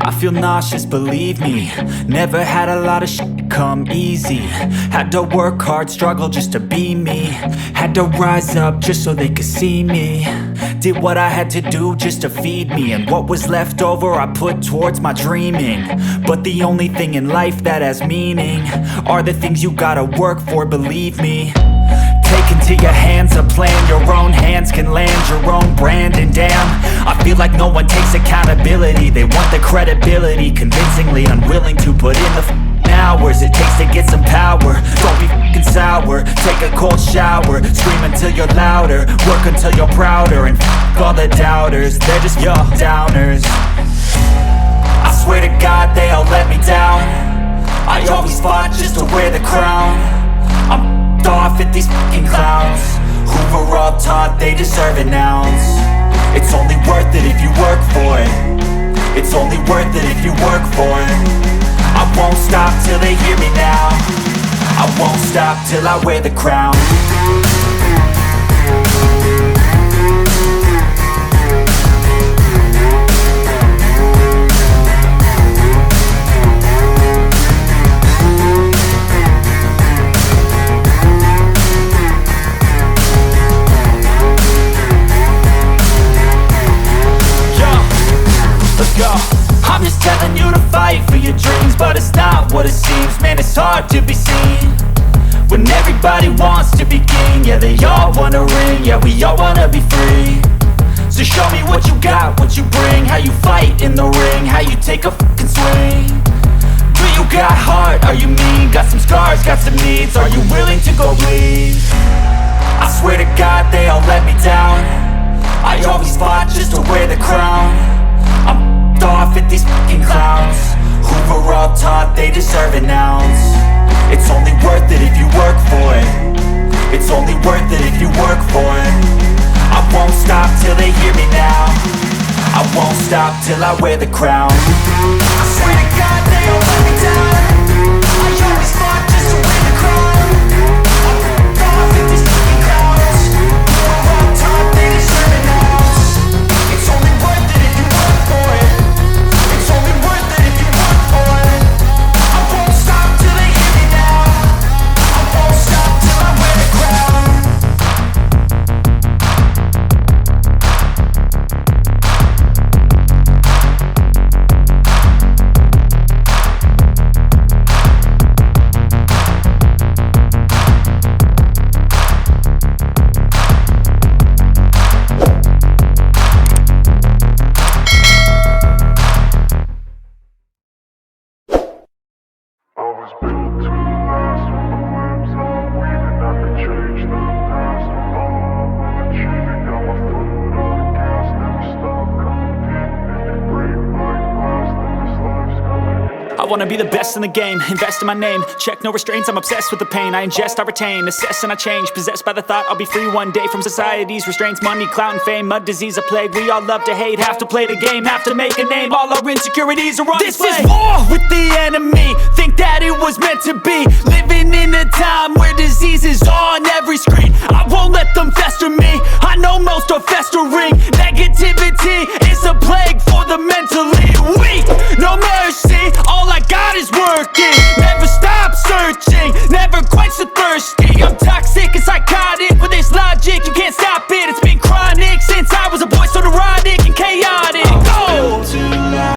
I feel nauseous, believe me. Never had a lot of shit come easy. Had to work hard, struggle just to be me. Had to rise up just so they could see me. Did what I had to do just to feed me. And what was left over I put towards my dreaming. But the only thing in life that has meaning are the things you gotta work for, believe me. Take into your hands a plan. Your own hands can land your own brand. And damn, I feel like no one takes accountability. They want the credibility, convincingly unwilling to put in the hours it takes to get some power. Don't be f***ing sour. Take a cold shower. Scream until you're louder. Work until you're prouder. And f*** all the doubters, they're just your downers. I swear to God they all let me down. I always fought just to wear the crown. I'm off at these fucking clowns who were all taught they deserve an ounce. It's only worth it if you work for it. It's only worth it if you work for it. I won't stop till they hear me now. I won't stop till I wear the crown. I'm just telling you to fight for your dreams, but it's not what it seems. Man, it's hard to be seen when everybody wants to be king. Yeah, they all wanna ring, yeah, we all wanna be free. So show me what you got, what you bring, how you fight in the ring, how you take a fucking swing. Do you got heart, are you mean? Got some scars, got some needs, are you willing to go bleed? I swear to God they all let me down. I always fought just to wear the crown. I'm off at these fucking clowns who were all taught they deserve an ounce. It's only worth it if you work for it. It's only worth it if you work for it. I won't stop till they hear me now. I won't stop till I wear the crown. I swear to God they all let me down. I always fought just to wear the crown. I'm off at these fucking clowns who were all taught they deserve an ounce. It's only worth it if you work for it. It's only worth it if you work for it. I won't stop till they hear me now. I won't stop till I wear the crown. I wanna be the best in the game, invest in my name. Check no restraints, I'm obsessed with the pain. I ingest, I retain, assess and I change. Possessed by the thought I'll be free one day from society's restraints. Money, clout and fame, mud, disease, a plague. We all love to hate, have to play the game, have to make a name. All our insecurities are on display. This is war with the enemy, think that it was meant to be. Living in a time where disease is on every screen. I won't let them fester me, I know most are festering. Negativity is a plague for the mentally